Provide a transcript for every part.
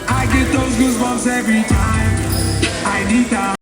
I get those goosebumps every time. I need that.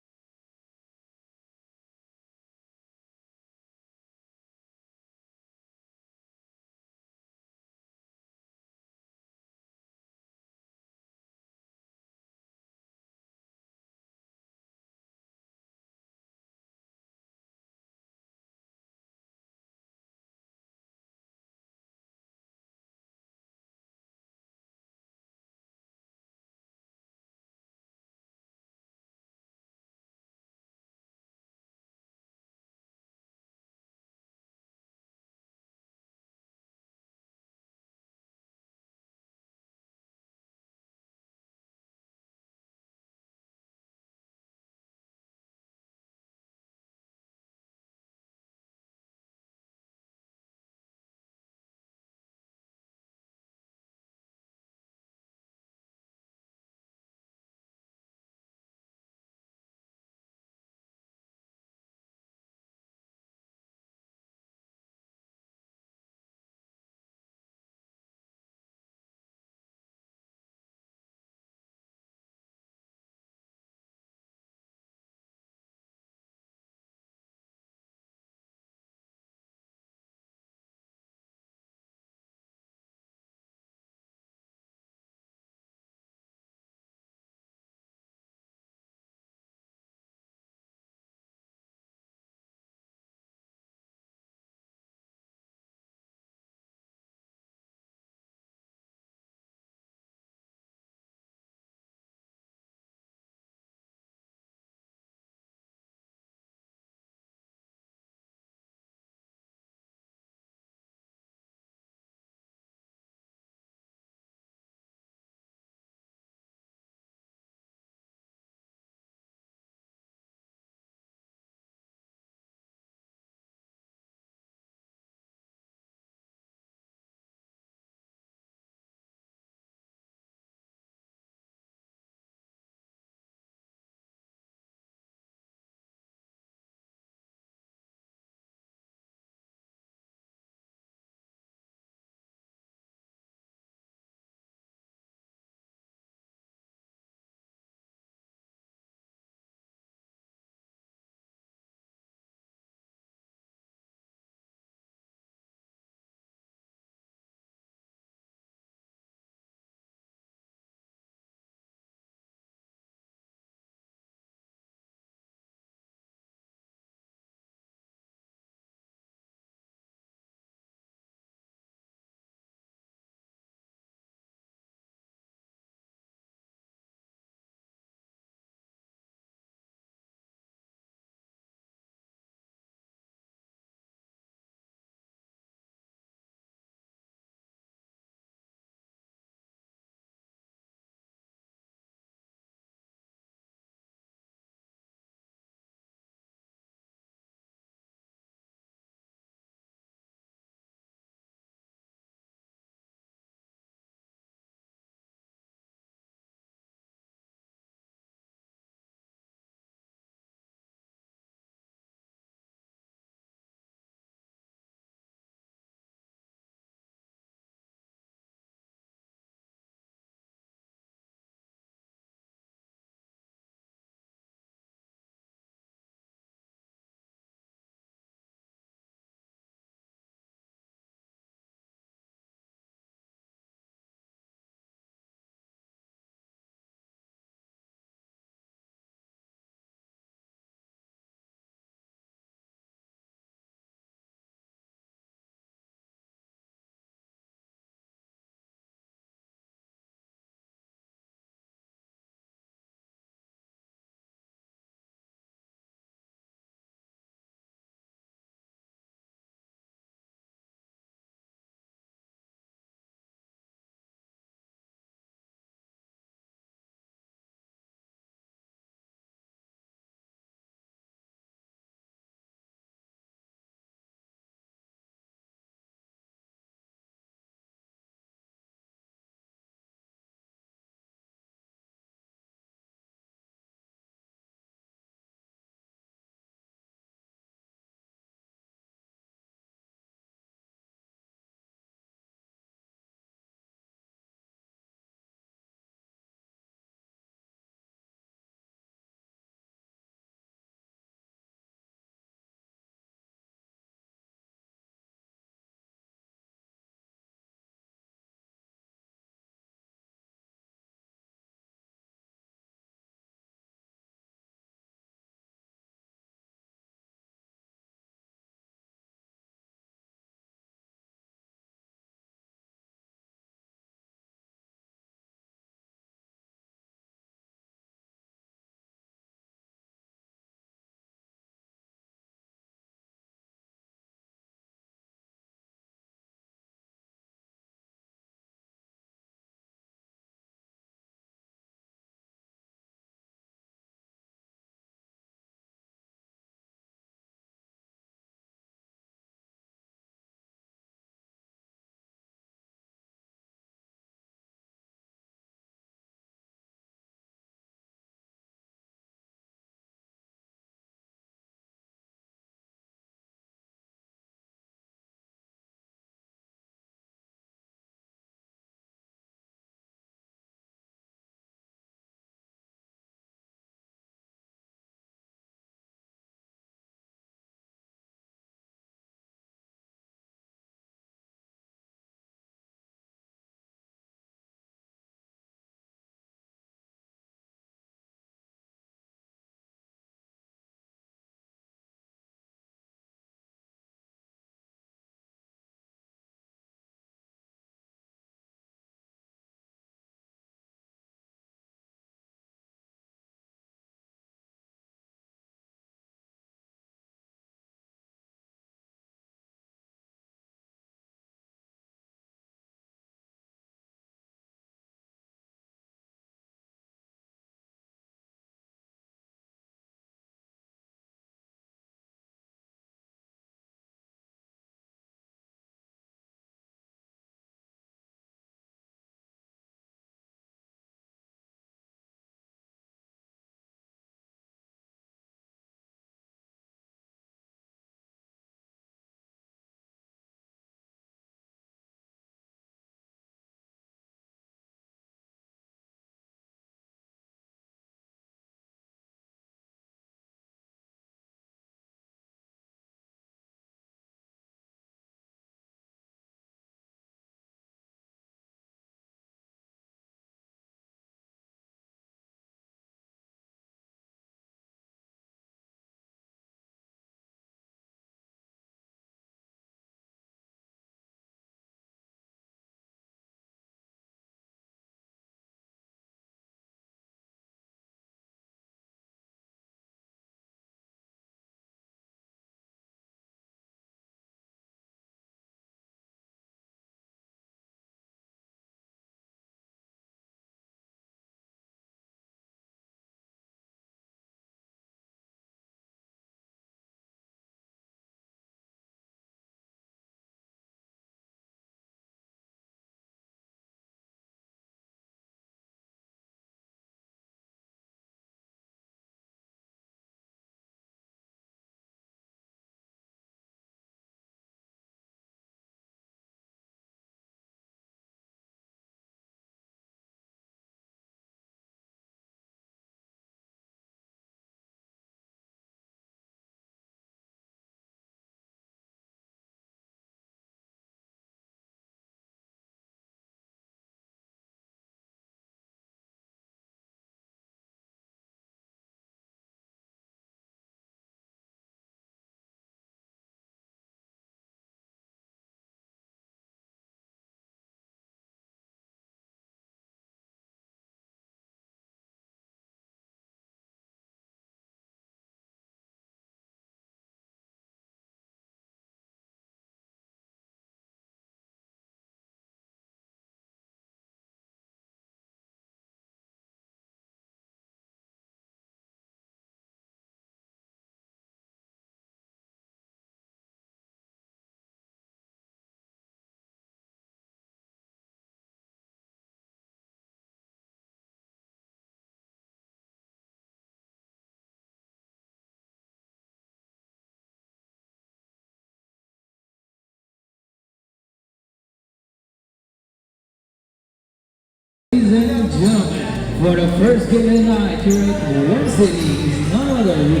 Ladies and gentlemen, for the first game of the night here at One City is none other than the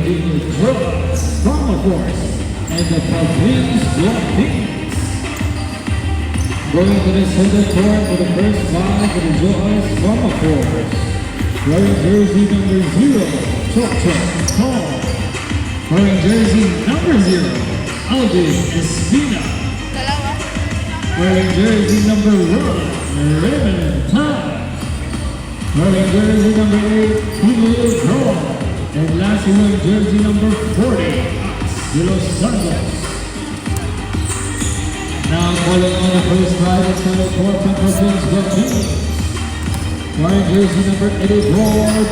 Drama Force and the Pavilions Philippines. Going to the center court for the first five for the Joas Drama Force. Wearing jersey number 0, Chok Chok Paul. Wearing jersey number 0, Aldin Espina. Wearing jersey number 1, Raymond Tan. Wearing jersey number 8, Julio Cole. And lastly, wearing jersey number 40, De Los Santos. Now calling on the first five and final court from Province Philippines. Wearing jersey number 84,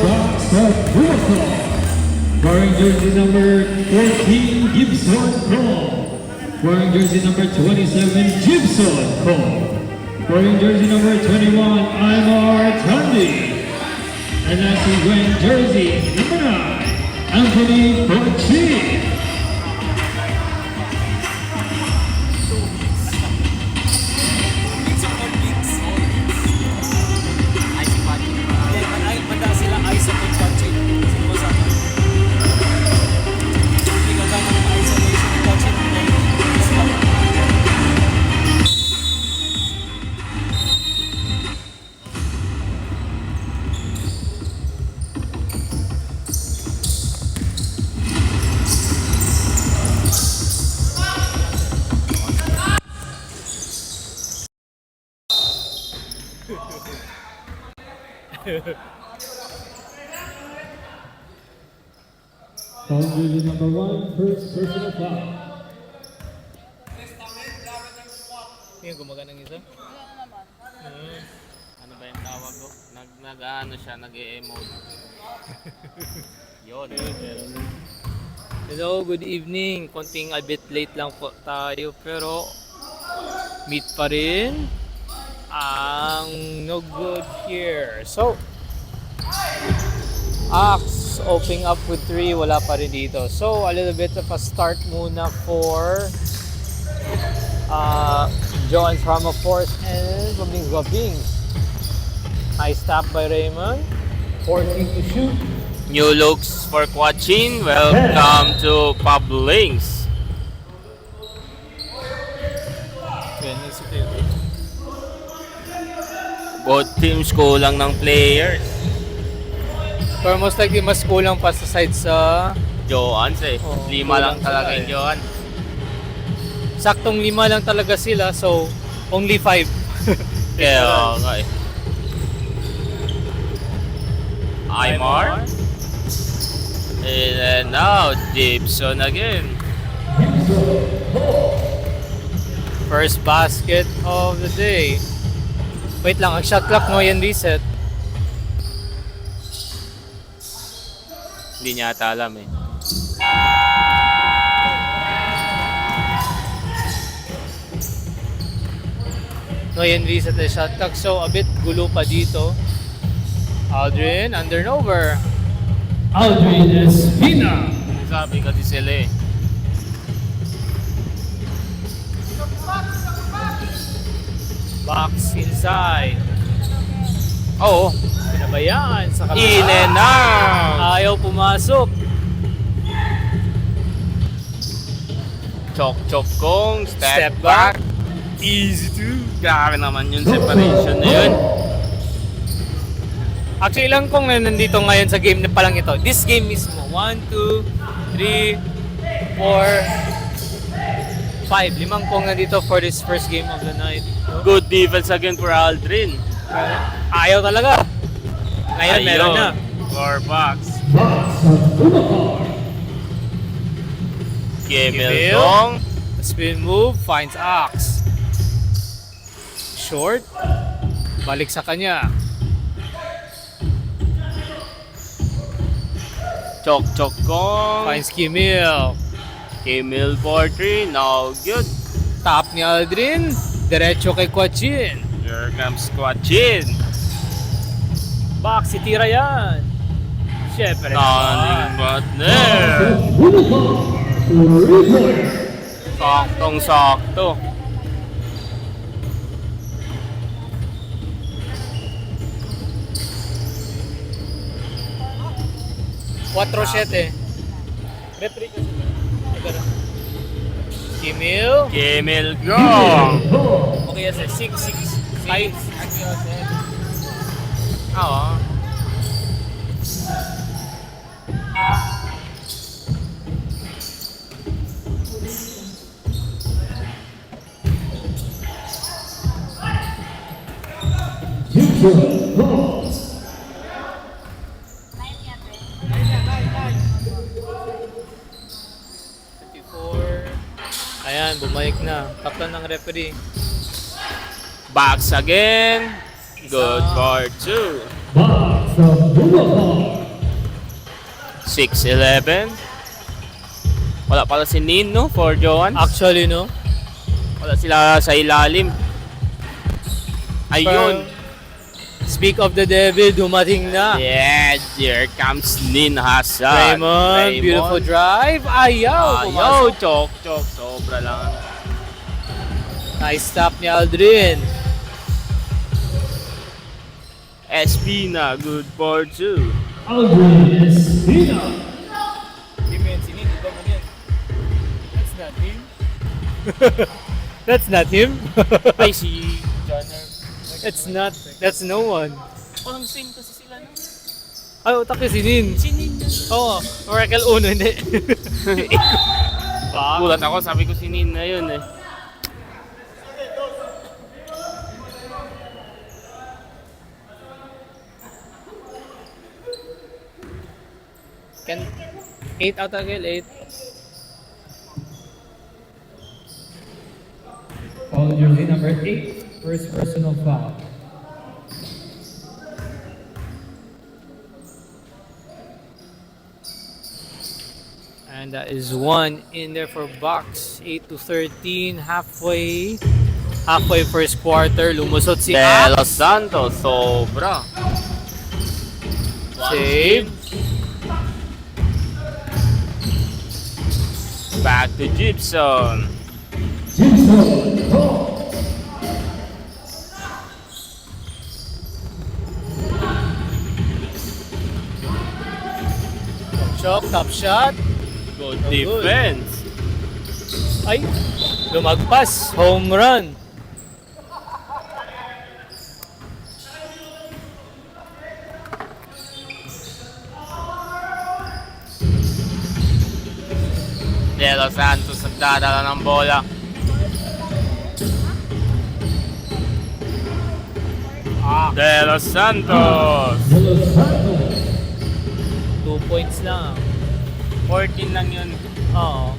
Baxter Bumaso. Wearing jersey number 14, Gibson Cole. Wearing jersey number 27, Gibson Cole. Wearing jersey number 21, Aymar Tandy. And lastly, wearing jersey number 9, Anthony Porchi. Foul jersey number 1, first personal foul. Yung gumagana ng isa? Ano ba yung tawag ko? Nag-ano siya, nag-e-emote. Yun. Hello, good evening. Konting a bit late lang po tayo pero meet pa rin ang no good here. So, Axe opening up with 3, wala pa rin dito. So, a little bit of a start muna for Joan's Drama Force and Pavilions Philippines. Nice tap by Raymond. 14 to shoot. New looks for Quachin. Welcome to Pavilions. Both teams kulang ng players. Pero most likely mas kulang pa sa side sa Joans eh. Oh, 5 lang talaga yung Joans. Saktong 5 lang talaga sila, so only 5. Kaya nga eh. Aymar. And then now, Gibson again. First basket of the day. Wait lang, ang shot clock mo yan reset. Hindi niya ata alam eh. No, yan reset the shot clock. So, a bit gulo pa dito. Aldrin, under and over. Aldrin Espina. Sabi kasi sila eh. Box inside. Oo. Pinabayaan sa kabila. In and out. Ayaw pumasok. Chok kong step back. Easy to. Grabe naman yung separation na yun. Actually, ilang kong na nandito ngayon sa game na palang ito. This game mismo. 1, 2, 3, 4, 5. 5 kong nandito for this first game of the night. Good defense again for Aldrin. Ayaw talaga. Ngayon, meron na. For box. Kemel Dong. Spin move, finds Axe. Short. Balik sa kanya. Chok kong. Finds Kimil. Kemel for 3. Now good. Tap ni Aldrin. Diretso kay Quachin. Here comes Quachin. Box, itira yan. Siyempre. Nothing but there. Saktong-sakto. 4-7. Referee kasi. Kimil. Kimil Gong. Okay, yes, 6-6. 5. Oo. Ayan, bumalik na. Kaplan ng referee. Box again. Good for 2. Box of Boulevard. 6-11. Wala pala si Nin, no? For Joans. Actually, no? Wala sila sa ilalim. Ayun. Speak of the devil, dumating na. Yeah, here comes Nin Hasan. Raymond, beautiful drive. Ayaw. Ayaw, chok. Sobra lang. Nice stop ni Aldrin. Espina, good for 2. Aldrin Espina. That's not him. That's not him. Ay, si Johnner. That's no one. Parang same kasi sila, no? Ay, utak si Nin. Si Nin. Oo. Oracle Uno, hindi. Gulat ako, sabi ko si Nin na yun eh. Can 8 out again, 8. Foul jersey number 8. First personal foul. And that is one in there for Bucks. 8-13, halfway first quarter. Lumusot si De Ax. Los Santos, sobra. Save. Back to Gibson. Gibson. Ball. Top shot. Good defense. Ay, lumagpas. Home run. De Los Santos nagdadala ng bola. De Los Santos. De Los Santos. 2 points lang. 14 lang yun. Oo.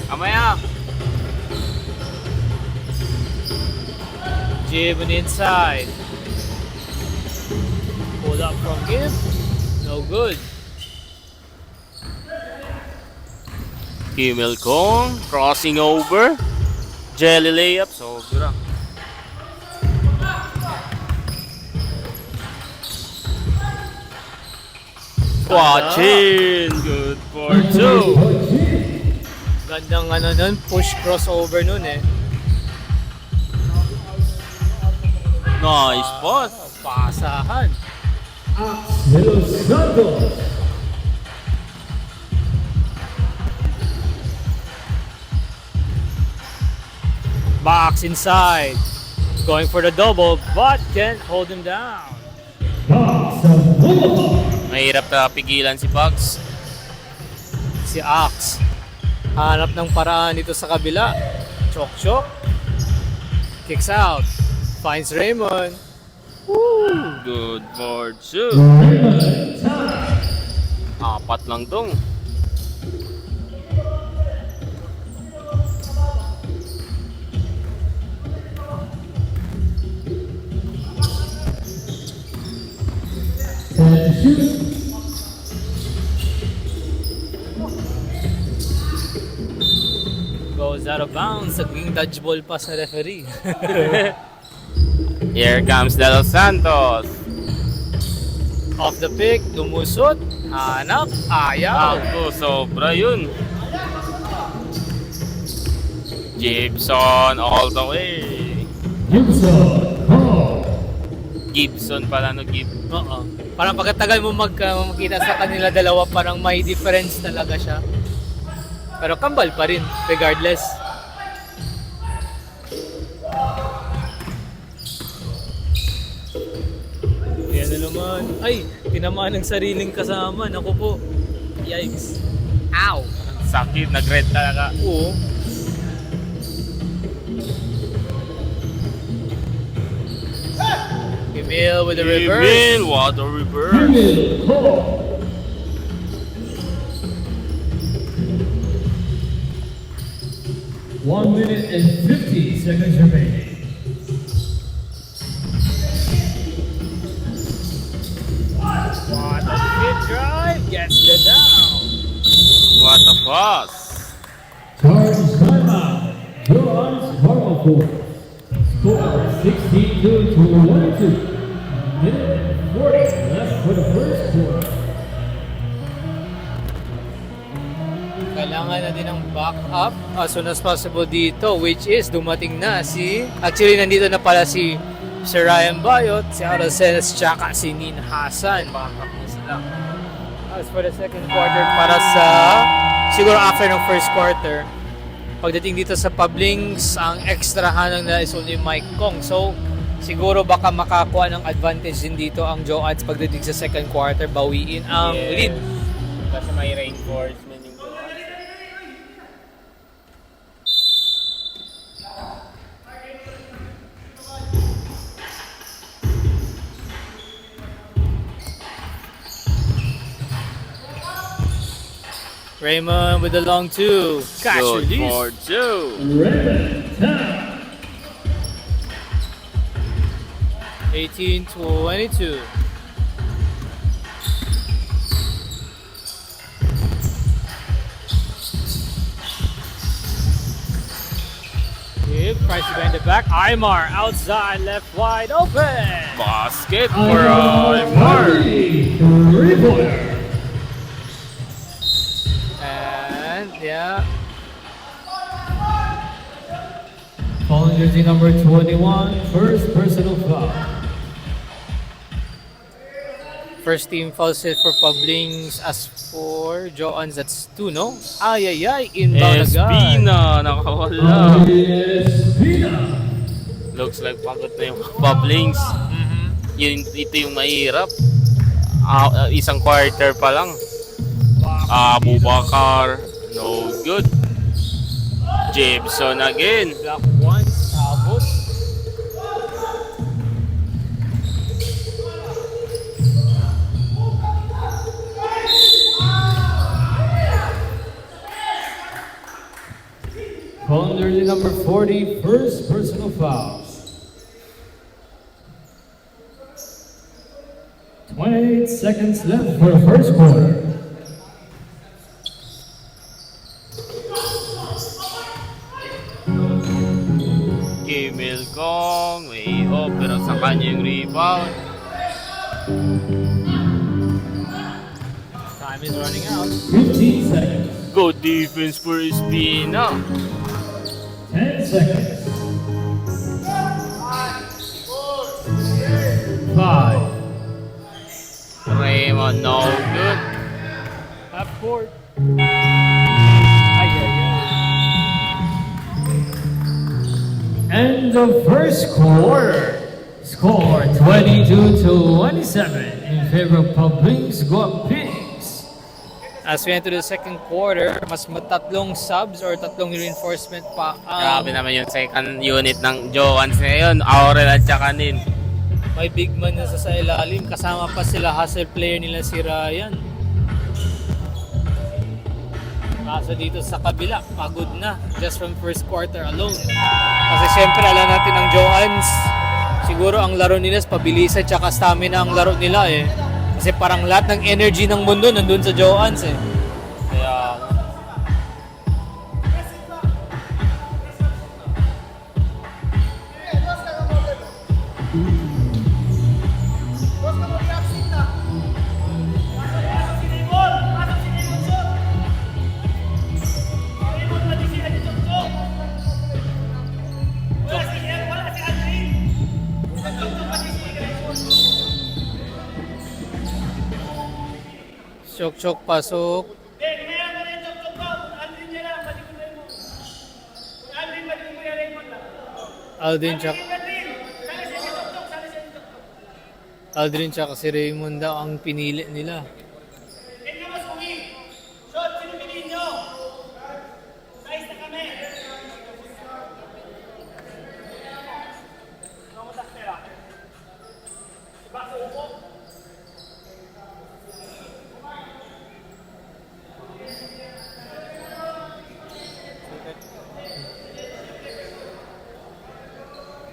Amaya. Given inside. Pull up from Gibb. No good. Kimil Kong crossing over. Jelly layup, sobra. Quachin, good for 2. Gandang ano nun, push crossover nun eh. Nice pass. Pasahan. De Los Santos. Box inside. Going for the double, but can't hold him down. Box of Boulevard. Mahirap na pigilan si Bucks. Si Ax. Hanap ng paraan dito sa kabila. Chok. Kicks out. Finds Raymond. Good for 2. Raymond time. 4 lang dong. And shoot. Goes out of bounds. Naging dodgeball pa sa referee. Here comes De Los Santos. Off the pick. Lumusot. Hanap. Ayaw. Ako, sobra yun. Gibson all the way. Gibson. Ball. Gibson pala, no? Oo. Parang pagkatagal mo makita sa kanila dalawa, parang may difference talaga siya. Pero kambal pa rin, regardless. Yan na naman. Ay, tinamaan ng sariling kasama. Naku po. Yikes. Ow! Sakit, nag-red talaga. Oo. Emil with the reverse. Emil, what a reverse. Emil Cole. One minute and 50 seconds remaining. What a fit drive. Gets the down. What a pass. Charge timeout. Johan's Marble Force. Score 16-22. Minute and 40 left for the first quarter. Kailangan natin ng backup as soon as possible dito, which is dumating na actually nandito na pala si Sir Ryan Bayot, si Araceles, tsaka si Nin Hassan. Backup na sila. As for the second quarter, para sa siguro after ng first quarter, pagdating dito sa Pablings, ang extra hanang na is only Mike Kong. So, siguro baka makakuha ng advantage din dito ang Joans pagdating sa second quarter, bawiin ang lead. Kasi may reinforcement yung Joans. Raymond with the long two. Catch Good release. for two. Raymond time. 18-22. Give, tries to bend it back. Aymar outside, left wide open. Basket for Aymar. Three-pointer. And yeah, Calling jersey number 21, first personal foul. first team foul set for Pablings. As for Joans, that's 2, no? Ay, inbound agad. Espina, nakawala. Espina. Looks like pagod na yung Pablings. Ito yung mahirap. Isang quarter pa lang. Abubakar, no good. Gibson again. Block once, abot. Calling jersey number 40, first personal foul. 28 seconds left for the first quarter. Emil Kong, way off, pero sa kanya yung rebound. Time is running out. 15 seconds. Good defense for Espina. 10 seconds. 5. Raymond, no good. Half court. Ay. End of first quarter. Score 22-27 in favor of Pablings Guapings. As we enter the second quarter, mas matatlong subs or tatlong reinforcement pa ang Grabe naman yung second unit ng Joans ngayon. Aurel at saka Nin. may big man na sa ilalim. Kasama pa sila hustle player nila si Ryan. Kaso dito sa kabila, pagod na just from first quarter alone. Kasi syempre alam natin ang Joans, siguro ang laro nila is pabilisan tsaka stamina ang laro nila eh. Kasi parang lahat ng energy ng mundo nandun sa Joans eh. Kaya, Chok-chok pasok. Aldrin tsaka si Raymond daw ang pinili nila.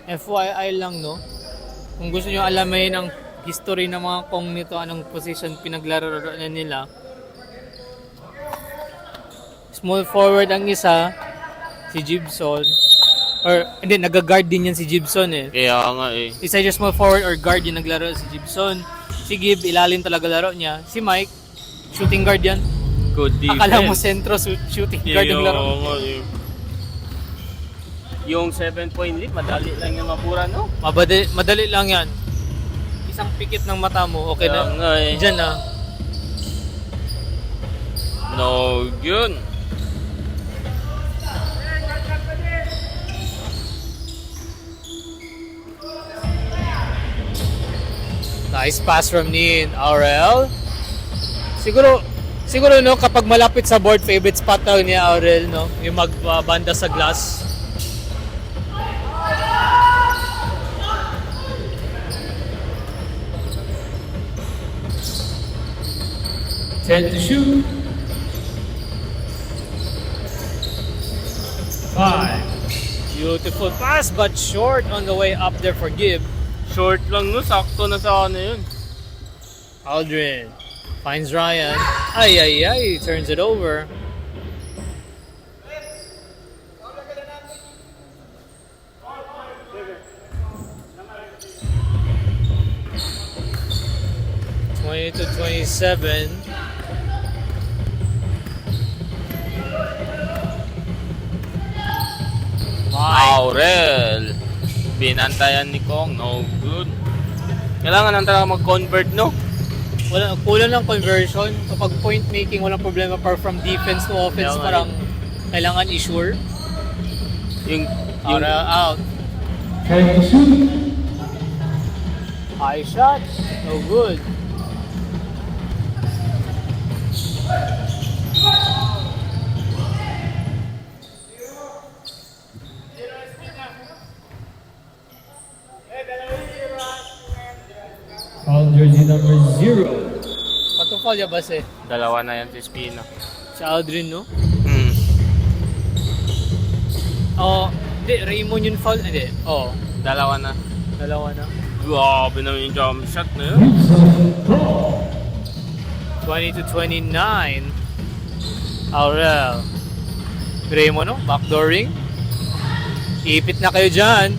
FYI lang, no? Kung gusto nyo alamin ang history ng mga Kong nito, anong position pinaglaro nila. Small forward ang isa, si Gibson. Or, hindi, nag-guard din yan si Gibson eh. Kaya nga eh. Isa yung small forward or guard yung naglaro si Gibson. Si Gib, ilalim talaga laro niya. Si Mike, shooting guard yan. Good defense. Akala mo sentro, shooting guard yung laro. Yung 7-point lead, madali lang yung mapura, no? Madali lang yan. Isang pikit ng mata mo, okay Kaya na. nga eh. Diyan na. No, yun. Nice pass from Nin. Aurel. Siguro no, kapag malapit sa board, favorite spot daw ni Aurel, no? Yung magbanda sa glass. Set to shoot. 5. Beautiful pass, but short on the way up there for Gib. Short lang, no? Sakto na sa ano yun. Aldrin finds Ryan. Ay, turns it over. To 27. Aurel. Binantayan ni Kong. No good. Kailangan lang talaga mag-convert, no? Kulang ng conversion. Kapag point making, walang problema. Apart from defense to offense, Yeah, parang kailangan i-sure. Yung Aurel out. Set to shoot. High shots. No good. Foul jersey number 0. Patufal ya ba si? dalawa na yan si Spino. Si Aldrin, no? Hmm. Oh, hindi. Raymond yung foul. Hindi. Oh, Dalawa na. dalawa na. Grabe naman yung jump shot na yun. 20 to 29. Aurel. Raymond, no? Backdooring. Ipit na kayo dyan.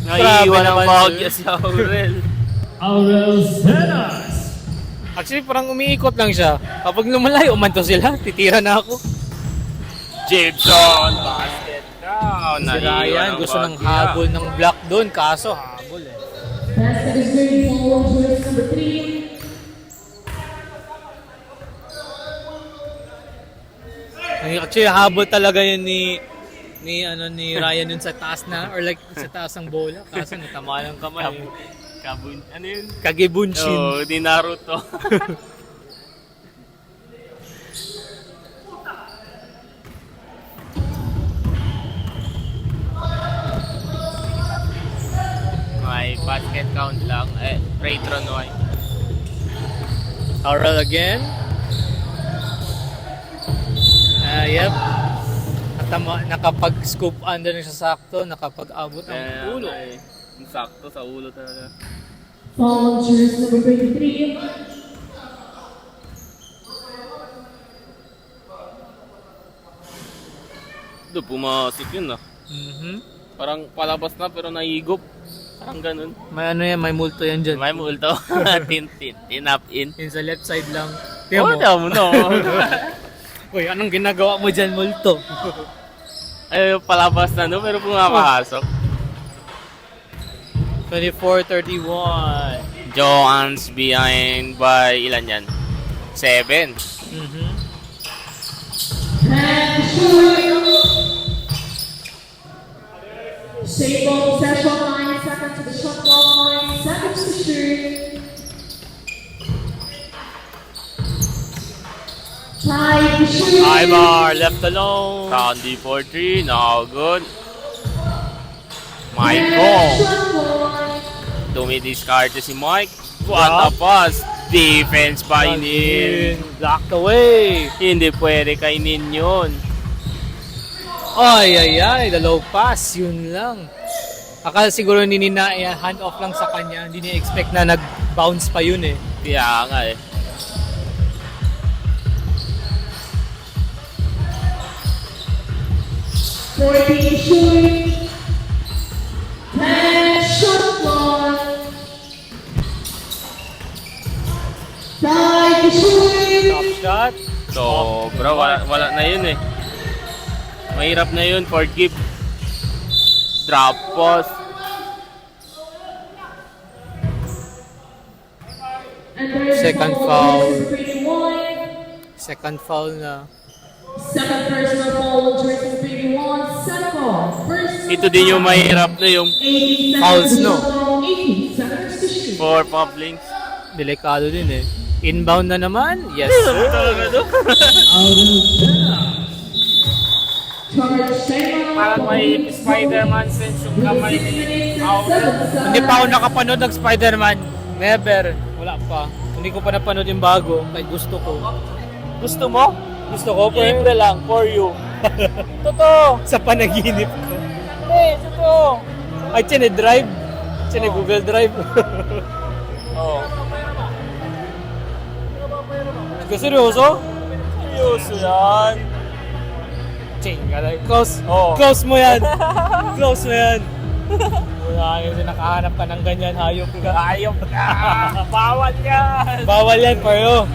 Naiiwan ang naman, bahagya sir. si Aurel. Aurel Zenas. Actually, parang umiikot lang siya. Kapag lumalayo, umanto sila. Titira na ako. Gibson, basket down. Si Ryan, gusto ng habol ng block doon. Kaso, habol eh. Basket is made for jersey number 3. Actually, habol talaga yun ni Ryan yun sa taas na or like sa taas ng bola. Kaso natama ng kamay. Ano yun? Kagebunshin. Oh, di Naruto. May basket count lang. Free throw no ay. Aurel again. Yep. Nakapag-scoop under na siya sakto. Nakapag-abot ng ulo. Sakto sa ulo talaga. Foul jersey number 23. Doon pumasok yun ah. Mhm. Parang palabas na pero naigop. Parang ganun. May ano yan, may multo yan dyan. May multo. Tinap in. Yun sa left side lang. Oh, Tiyan mo. mo no. Uy, anong ginagawa mo dyan, multo? Ay, palabas na no, pero pumapasok. 24-31. Joans behind by ilan yan? 7. And shoot. Same ball, set ball line, second to the shot ball line, seconds to shoot. Tie to shoot. Aymar left alone. Sandy for 3. No good. And Michael. shot ball. Dumidiscard si Mike. What a pass. Defense by Nin. Blocked away. Hindi pwede kay Nin yun. Ay, the low pass, yun lang. Akala siguro ni Nina, hand off lang sa kanya. Hindi niya expect na nag-bounce pa yun eh. Kaya nga eh. Fourteen shoot. And shot ball. Tie to shoot. Top shot. So, bro, wala na yun eh. Mahirap na yun, forgive. Drop post. And there's Second ball, foul. jersey 31. Second foul na. Second personal foul, jersey 31. Second foul. First Ito din yung mahirap na yung 18 Fouls, seconds to no? shoot. 18 seconds to shoot. for Poplings. Delikado din eh. Inbound na naman? Yes, sir. Talaga to. Out of bounds. Charge timeout. Parang may Spider-Man sense yung kamay ni Aurel. Hindi pa ako nakapanood ng Spider-Man. Never. Wala pa. Hindi ko pa napanood yung bago. Kahit gusto ko. Gusto mo? Gusto ko, Libre lang, for you. Totoo! sa panaginip ko. Hey, totoo! Ay, drive. Google Drive. Oh. Seryoso? Seryoso yan. Close. Oh. Close mo yan. Close mo yan. Wala kasi nakahanap ka ng ganyan. Hayop ka. Ayop ka! Bawal yan! Bawal yan, payo.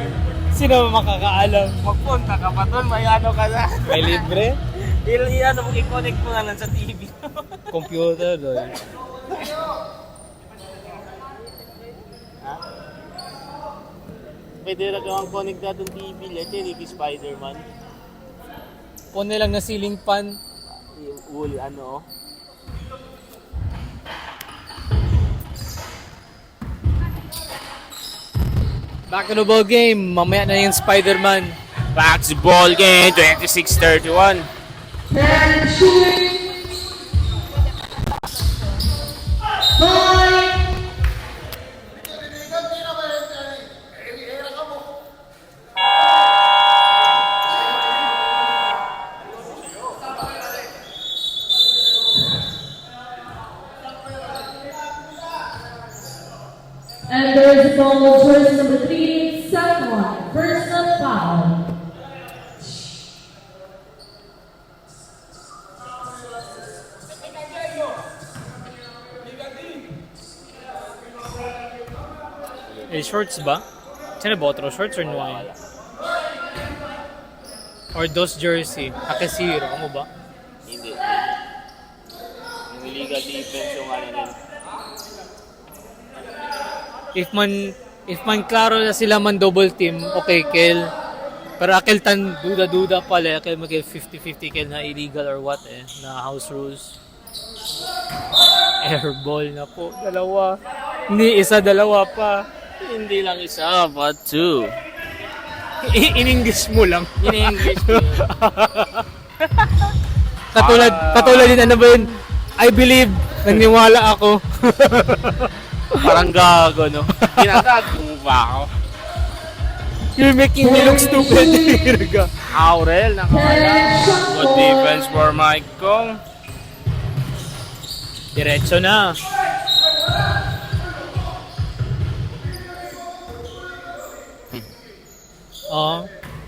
Sino makakaalam? Magpunta ka pa doon, may ano ka na. May libre? Ano mo, i-connect mo nga lang sa TV. Computer, doon. Pwede na kang connect na itong TV. Ito yung Spider-Man. Pone lang na ceiling fan. Yung wool, ano. Back to the ball game. Mamaya na yung Spider-Man. Back to ball game, 26-31. And shoot. Bye. And there's a ball, jersey number 3, second one, personal foul. Eh, shorts ba? Sino ba otro? Shorts or nuway? Or those jersey? Akasiro, ano ba? Hindi. Yung Liga defense yung ano din. If man klaro na sila man double team, okay, Kel. Pero Akel tan duda-duda pala. Akel mag 50-50 Kel na illegal or what eh. Na house rules. Airball na po. Dalawa. Hindi, isa, dalawa pa. Hindi lang isa, but two. In English mo lang. In English. Katulad din, ano ba yun? I believe, naniwala ako. Parang gago, no? Ginagago mo ba ako? You're making me look stupid. Aurel, nakakala. Good defense for Mike Kong. Diretso na.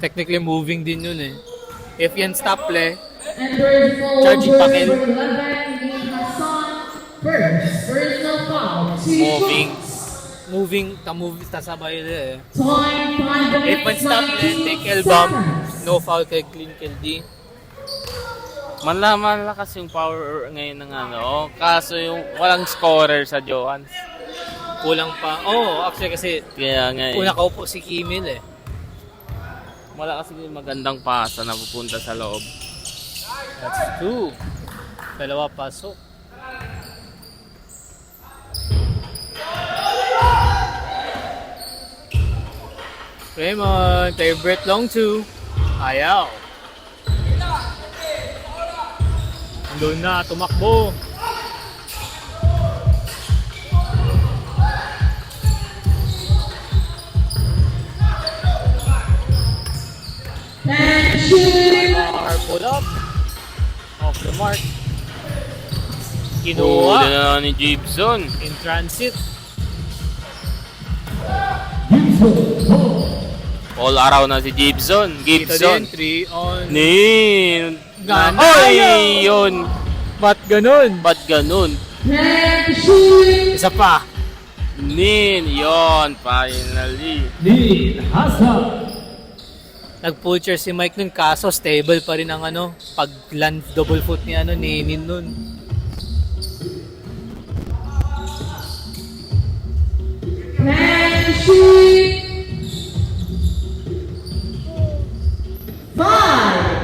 Technically moving din yun eh. If yan stop play, And there's a ball, Charging pa, jersey Kel. number 11, Lee Hassan. First, personal foul, 2 Moving. shots. tasabay din eh. Time, 5 If man minutes, stop play, 19 take L bomb, seconds. no foul kay Clean Kill D. Malakas yung power ngayon ng ano. Kaso yung walang scorer sa Johans. Kulang pa. Oh, actually kasi Kaya nga eh. una kaupo si Kimil eh. Wala kasi magandang pasa na pupunta sa loob. That's 2. Dalawa pasok. Raymond, favorite long 2. Ayaw. Doon na, tumakbo. And shoot. Pull up. Off the mark. Huli Kinuha. na ni Gibson. In transit. All araw na si Gibson. Dito Gibson. din, 3 on. Nin. Ayaw. Oy! Yun. Ba't ganun? Ba't ganun? And shoot. Isa pa. Nin. Yun. Finally. Nin Hassan. Nag-pull chair si Mike nun, kaso stable pa rin ang ano, pag-land double foot ni ano ni Nin nun. And shoot. 5.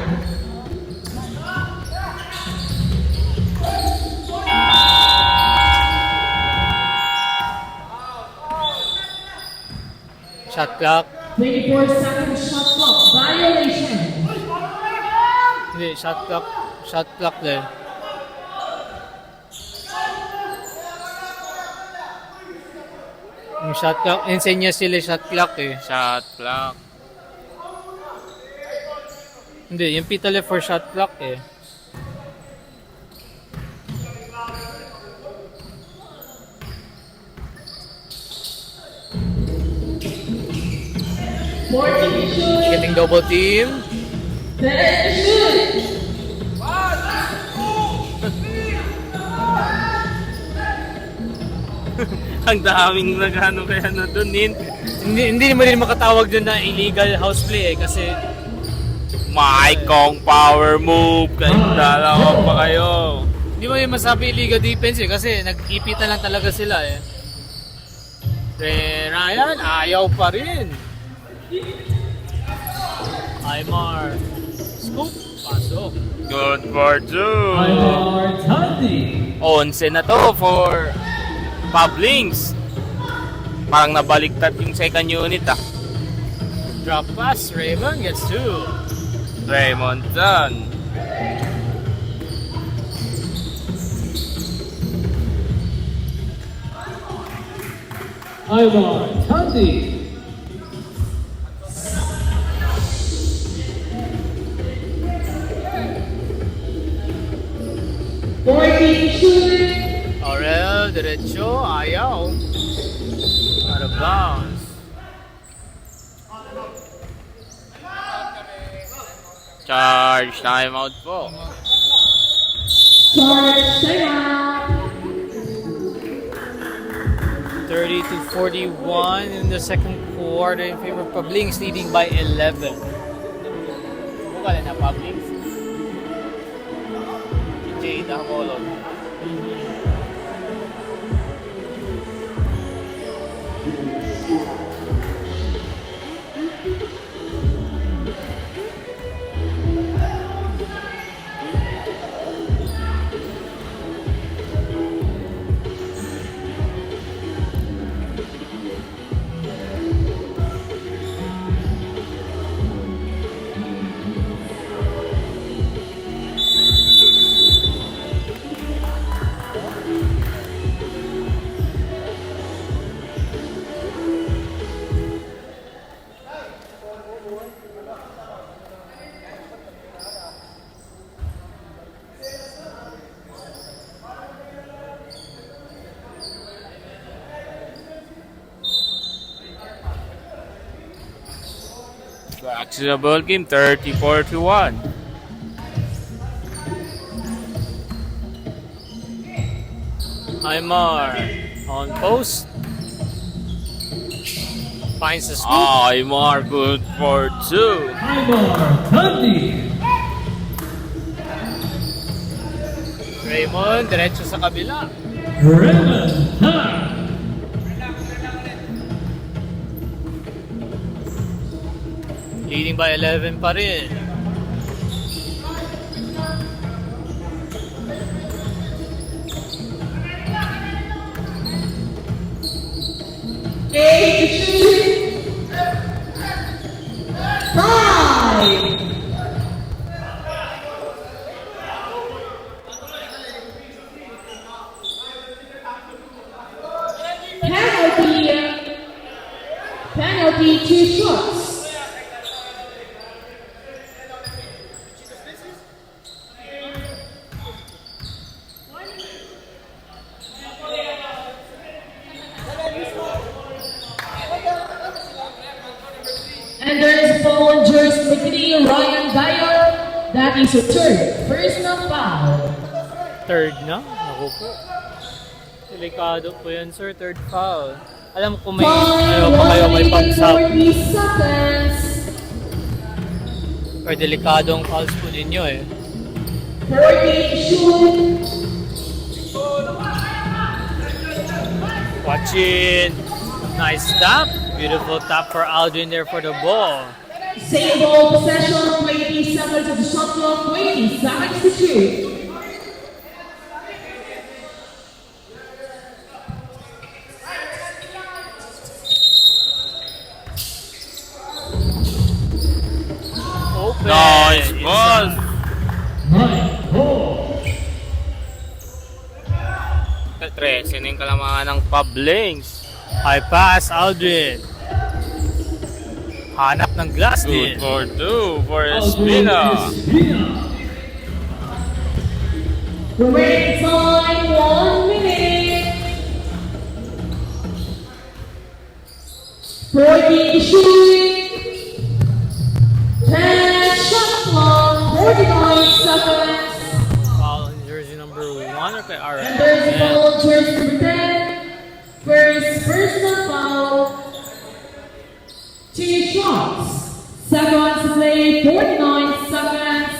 Shot clock. 24 seconds shot clock violation. Hindi, shot clock. Shot clock din. Yung shot clock, insenya sila shot clock eh. Shot clock. Hindi, yung pitale for shot clock eh. Getting double team. Then shoot. Ang daming nagano kaya na doon, Nin. Hindi mo rin makatawag dun na illegal house play eh kasi Kong power move. Kahit dalawa pa kayo. hindi mo rin masabi illegal defense eh kasi nag-ipitan lang talaga sila eh. Ryan, ayaw pa rin. Aymar. Scoop. Pasok. Good for 2. Aymar Tandy. 11 na to for Pablings. Parang nabaliktad yung second unit ah. Drop pass. Raymond gets 2. Raymond done. Aymar Tandy. Shooting. Aurel, derecho. Ayaw. Out of bounds. Charge timeout po. Charge timeout. 30 to 41 in the second quarter in favor of Pablings, leading by 11. Buka na Pablings. Jade Hamolog. Back to the ball game, 30-41. Aymar on post. Finds the scoop. Aymar good for 2. Aymar Tandy. Raymond, diretso sa kabila. Raymond Tandy. Leading by 11 pa rin. Eight, five. Penalty, 2 shots. And there is foul on jersey McKinney, Ryan Dyer. That is a third personal foul. Third na? Naku po. Delikado po yan, sir. Third foul. Alam ko may, kung kayo may pang-sub. 40 seconds. Pero delikado ang fouls po ninyo eh. 40 shoot. Watch it. Nice stop. Beautiful tap for Aldrin there for the ball. Same ball possession, 20 seconds of the shot clock, 20 seconds to shoot. Open. Nice ball. 13 yung kalamangan ng Pablings. High pass, Aldrin. Hanap ng glass Good din. for 2 for Espina. Remaining time, 1 minute. 40 shoot. 10 shot clock, 49 seconds. Foul on jersey number 1 or kay And RF? there's a foul on jersey number 10. First personal foul. 2 shots. Seconds to play, 49 seconds.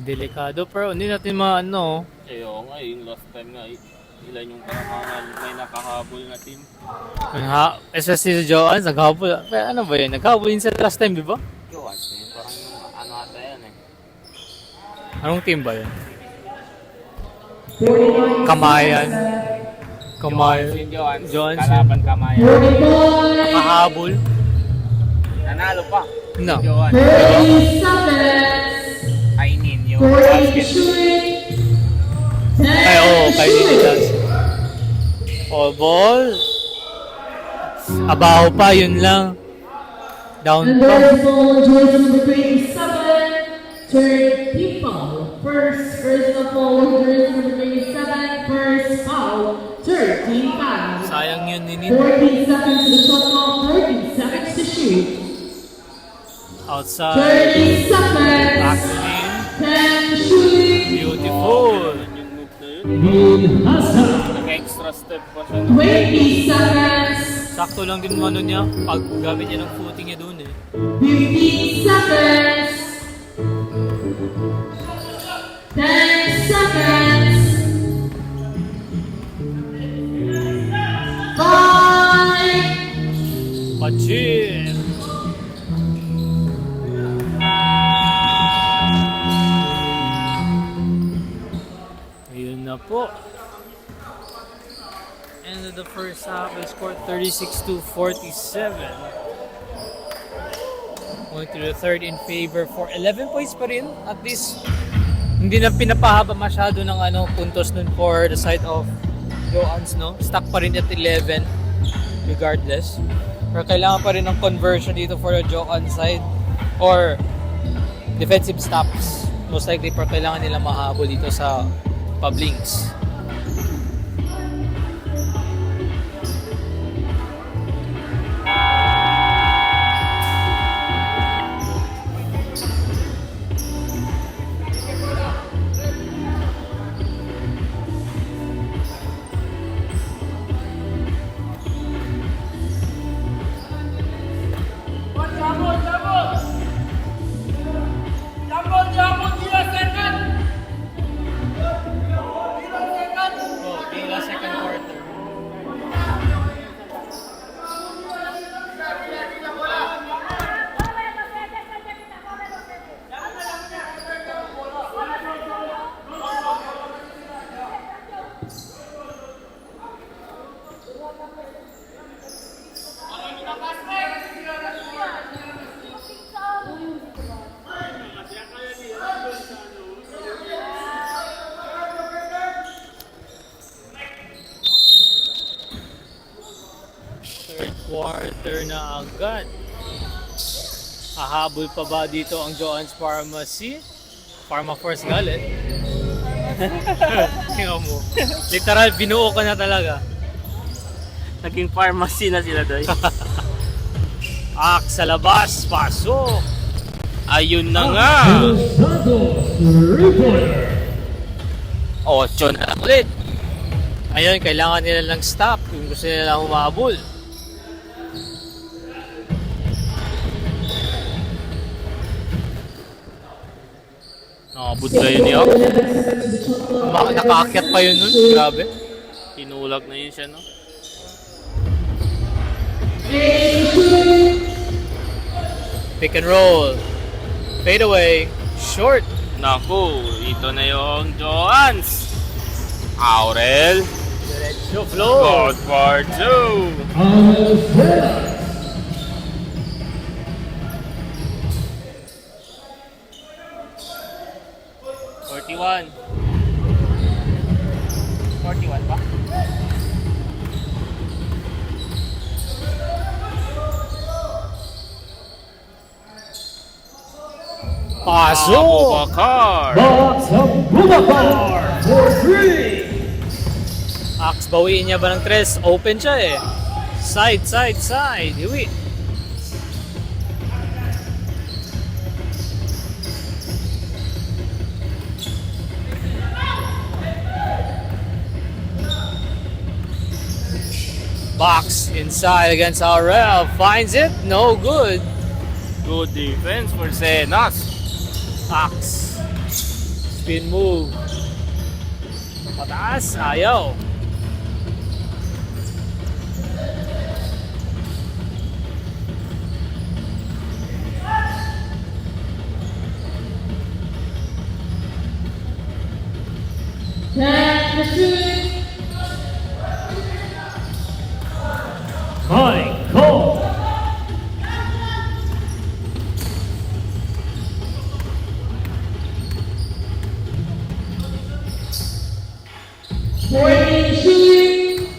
Delikado pero hindi natin maano. Eh, oo nga, yung last time nga, ilan yung kalamangan may nakahabol na team. Especially sa Joans, naghabol. Pero ano ba yun? Naghabol yun sa last time, di ba? Yung parang ano ata yan eh. Anong team ba yun? 49 Kamayan. seconds. Kamayan. Joans, kalaban Kamayan. 45. Nakahabol. Nanalo pa. No. Joans. 30 seconds. Kainin yung 40 basket. shoot. 10 Ay, oo, kay shoot. Nilas. All ball. Abaho pa, yun lang. Down And pa. there's a foul on jersey number 27. Third team foul. First personal foul on jersey number 27. First foul. Third team foul. Sayang yun ni Nid. 40 seconds to the shot clock. 30 seconds to shoot. Outside. 30 seconds. Back in. 10 shooting. Beautiful. Yung move na yun. Nag-extra step pa siya. 20 seconds. Sakto lang din ano niya. Pag gamit niya ng footing niya dun eh. 15 seconds. 10 seconds. 5. Watch it. Ayun na po. End of the first half, we scored 36-47. Going to the third in favor for 11 points pa rin. At least, hindi na pinapahaba masyado ng puntos nun for the side of Joans, no? Stuck pa rin at 11 regardless. Pero kailangan pa rin ng conversion dito for the Joans side or defensive stops. Most likely pero kailangan nila mahabol dito sa Pablings. Carter na agad. Hahabol pa ba dito ang Joann's Pharmacy? Pharma Force galit. Tingnan mo. Literal, binuo ka na talaga. Naging pharmacy na sila doy. Sa labas, pasok. Ayun na nga. Los Santos, 3-pointer. 8 na lang ulit. Ayun, kailangan nila ng stop kung gusto nila humabol. Nakabud na yun niya. Nakaakyat pa yun nun. Grabe. Tinulag na yun siya, no? Pick and roll. Fade away. Short. Naku, ito na yung Joans. Aurel. Diretso flow. God for 2. Alcela. 41. 41 ba? Pasok. Abubakar. Box of Bubakar for 3. Axe, bawiin niya ba ng 3? Open siya eh. Side, side, side. Hiwi. Box inside against Aurel. Finds it. No good. Good defense for Senas. Axe. Spin move. Pataas. Ayaw. That machine. Michael. Morning shooting.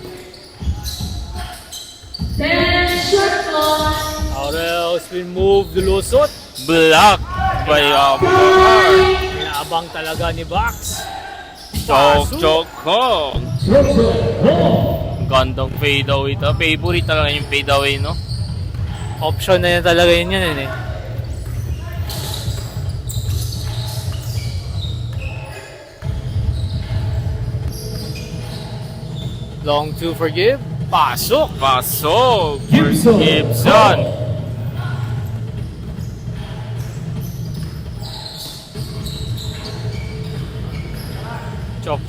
10 shot on. Aurel, spin move. Lulusot. Blocked by Abubakar. Inaabang talaga ni Box. Chok Kong. Gandang fade away ito. Favorite talaga yung fade away, no? Option na yan talaga yun eh. Long two for Gib. Pasok. Pasok. Gibson. Gibson.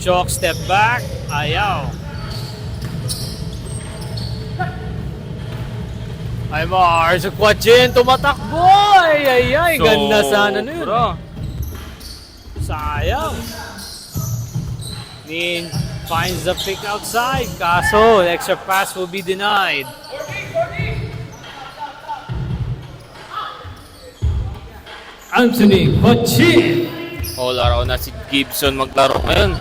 Chok, step back. Ayaw. Ay, Mars. Kwatsin, tumatakbo. Ay, ganda sana nun. Sobra. Sayang. Nin finds the pick outside. Kaso, the extra pass will be denied. Anthony Machin. All around na si Gibson maglaro ngayon.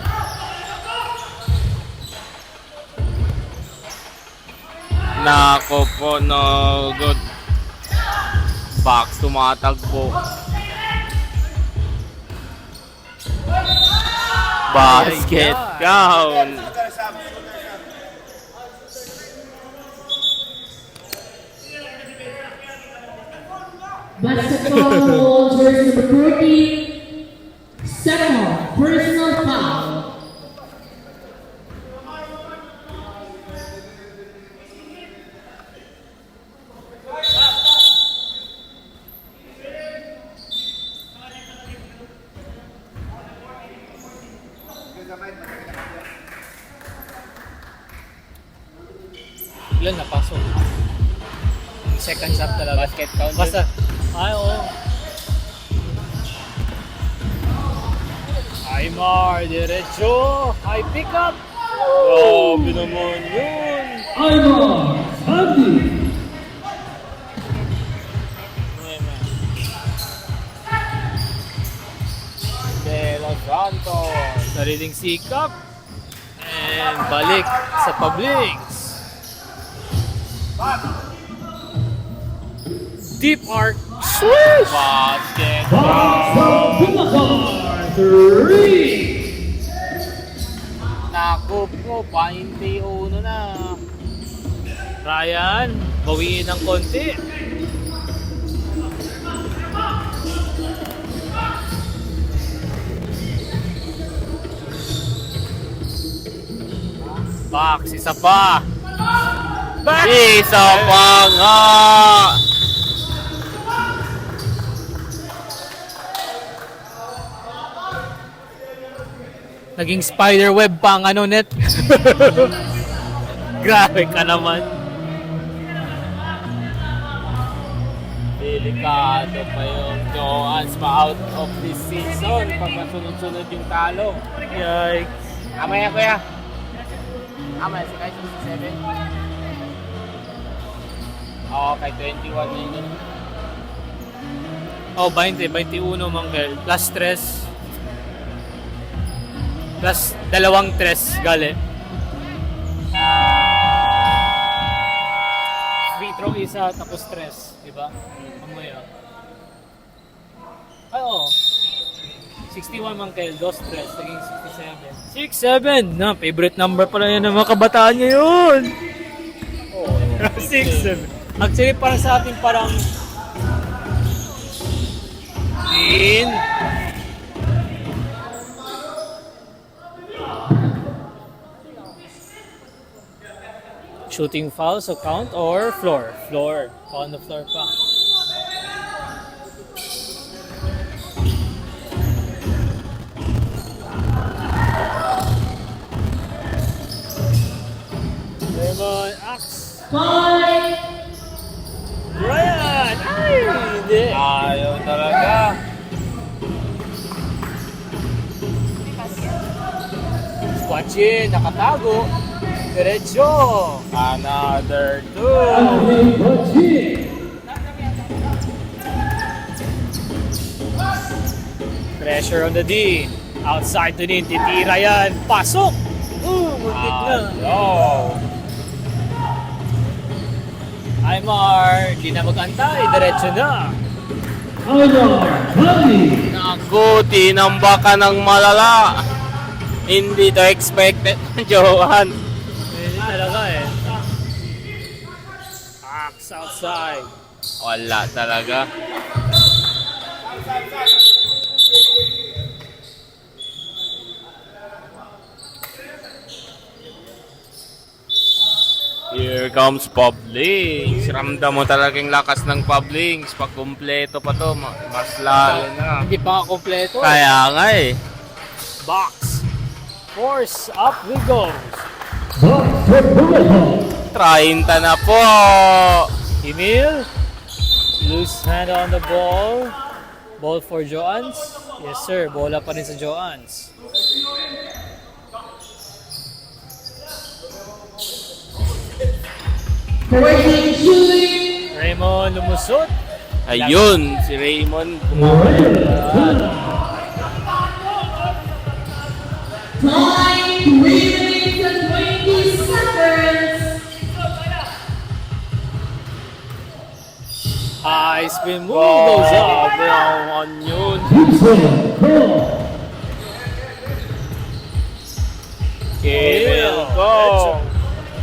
Nako po, no good. Box tumatagbo. Basket count. Basketball jersey number 14. Second personal foul. Ilan na pasok? Second shot talaga. Basket count. Basta. Ay, oo. Aymar, diretso. High pick up. Grabe naman yun. Aymar Sandy. De Los Santos. Sariling sikap. And balik sa Pablings. deep arc. Swish! Basket. Box of Bulacan, 3. Naku po, 21 na. Ryan, bawiin ng konti. Box, isa pa. Back! Isa pa nga. Naging spider web pa ang ano net. Grabe ka naman. Delikado pa yung Joans pa out of this season. Pagkasunod-sunod yung talo. Yikes. Amaya kuya. Amaya, si Kai 67. Oo, kay 21 yun. Oh, 20, 21 Mangkel. Plus 3. Plus 2 3 gali. Free throw isa tapos 3, di ba? Mamaya. Ay, oo. 61 Mangkel, 2 3, naging 67. 6-7! Na, favorite number pala yan ng mga kabataan ngayon. Oo. 6-7. Actually, para sa atin parang Din. Shooting foul, so count or floor? Floor. On the floor pa. Raymond, axe. 5. Ryan! Ay, hindi. Ayaw talaga. Squatchin, nakatago. Diretso. Another 2. Anthony Bochin. Pressure on the D. Outside to din, titira yan. Pasok! Muntik na. Oh. Aymar, di na mag-antay. Diretso na. Aymar Bali. Naku, tinamba ka ng malala. Hindi to expected, Johan. Hindi talaga eh. Axe outside. Wala talaga. Here comes Publix. Ramdam mo talagang lakas ng Publix. Pag kumpleto pa to, mas lalo na. Hindi pa nga kompleto. Kaya nga eh. Box. Force up we go. Box of Bulacan. 30 na po. Emil. Loose hand on the ball. Ball for Joans. Yes sir, bola pa rin sa Joans. Working shooting. Raymond lumusot. Ayun, si Raymond bumabalik. Time 3 minutes and 20 seconds. High spin move goes up. Grabe ang yun. Gibson Cole. Kevin ko.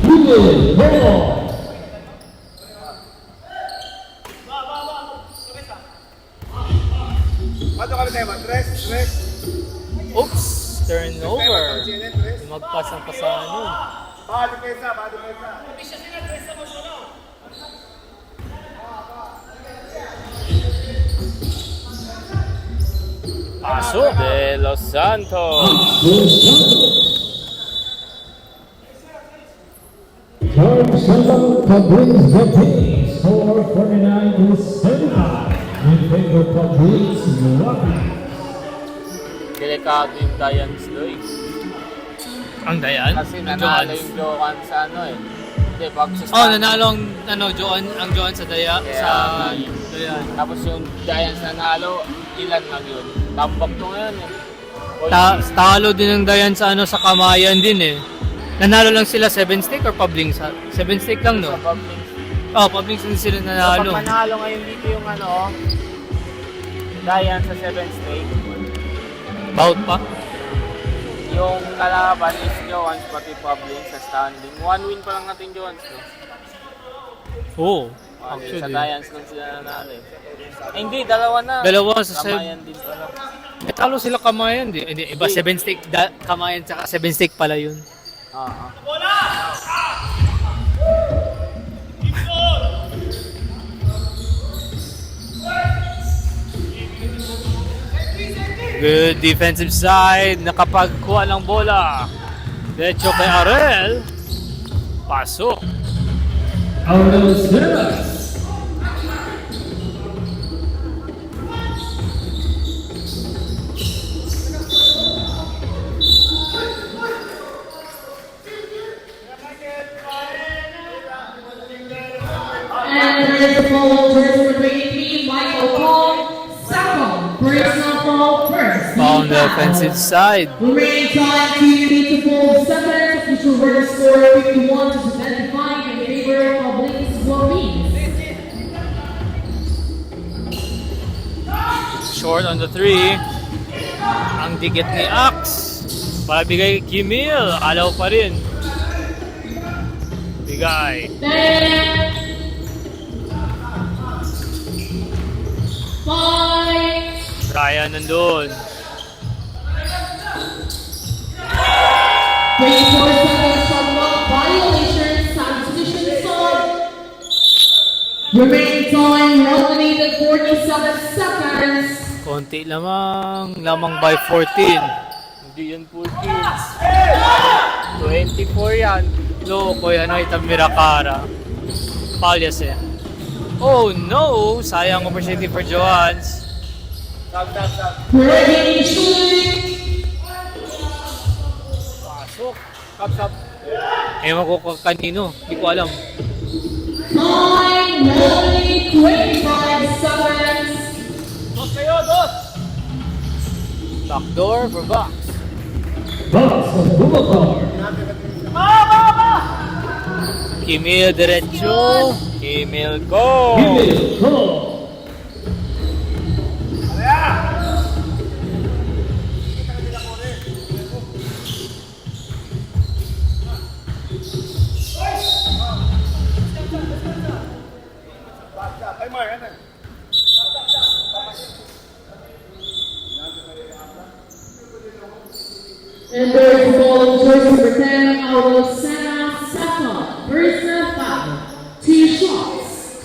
Ruben Cole. Oops, turnover. Magpas ang pasano. Pasok. De Los Santos. George Shalom brings the pace for 49-75 in favor of Publix Milwaukee. Delikado yung Giants doy. Ang Dayan? Kasi nanalo yung Johan sa ano eh. Hindi, pag sa Oh, nanalo ang ang Joan sa Daya Kaya, sa Dayan. Tapos yung Giants nanalo, ilan lang yun. Tambak to ngayon eh. Talo din ang Dayan sa sa Kamayan din eh. Nanalo lang sila 7 stick or Publing sa 7 stick lang no. Sa public. Oh, pabilis din sila So, nanalo. pag manalo ngayon dito yung ano, Giants sa 7th straight. Bout pa. Yung kalaban is Jones pati Public sa standing. 1 win pa lang natin Jones. No? Oo. Sa Actually. Giants lang sila nanalo eh. Hindi, dalawa na. Dalawa sa Kamayan din pala. May talo sila Kamayan. Hindi, iba 7 stake. Kamayan tsaka 7 stake pala yun. Oo. Good defensive side. Nakapagkuha ng bola. Derecho kay Arel. Pasok. Auroseras. And there is the ball, jersey number 23, Michael Paul, second, personal foul, first. On the offensive side. Remaining time, 2 minutes to 4 seconds. Official verdict score 51 to 75 in favor of Public's Guamis. Short on the 3. Ang dikit ni Axe. Pabigay Kimil. Alaw pa rin. Bigay. 10, 5, Ryan nandun. 24 seconds from one violation, substitution song. Remaining time, eliminated 47 seconds. Konti lamang by 14. Hindi yan 14. 24 yan. Loko yan ay Mirakara. Palyasin. Oh no! Sayang opportunity for Johans. Ready, shoot. Pasok. Kap. Ewan ko kanino. Hindi ko alam. Time, only 25 seconds. Backdoor for box. Box of Bumacor. Kimil diretso. Kimil go! Kimil Ko. And there is the ball, jersey number 10, Aurosena, second, personal foul, 2 shots.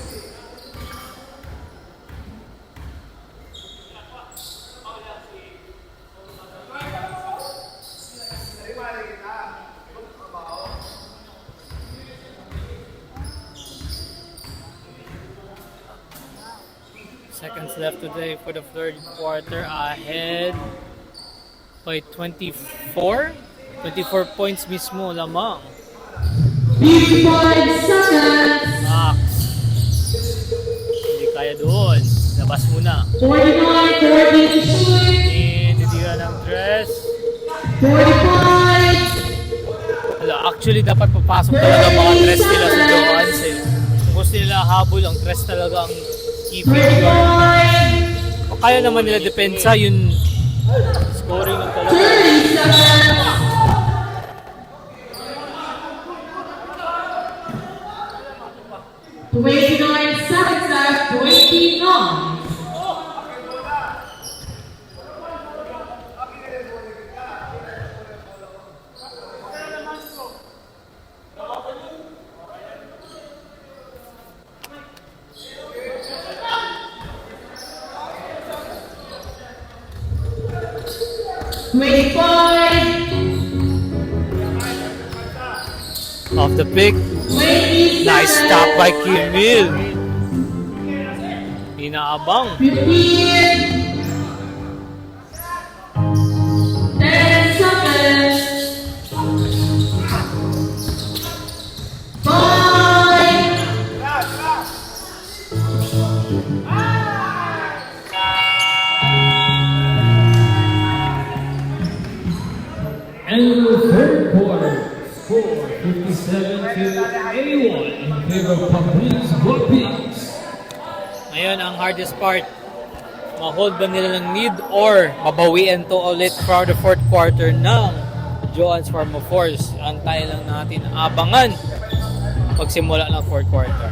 Seconds left today for the third quarter. Ahead by 24. 24 points mismo lamang. 55 seconds. Max. Hindi kaya doon. Labas muna. 49, 40 to shoot. Titira ng dress. 45. Wala, actually dapat papasok talaga mga dress nila sa Johans eh. Kung gusto nila habol, ang dress talaga ang key figure. 35. O kaya naman nila depensa, yun scoring lang talaga. 30 seconds. $29 seconds left, 29. Off the pick. Nice stop by Kimil. Inaabang. 15. 10 seconds. 5. And the third quarter score 57 to 81 in favor of Pabrins Guapings. Ngayon, ang hardest part, ma-hold ba nila ng lead or mabawian to ulit for the fourth quarter ng Joans Pharma Force. Antay lang natin, abangan pagsimula ng fourth quarter.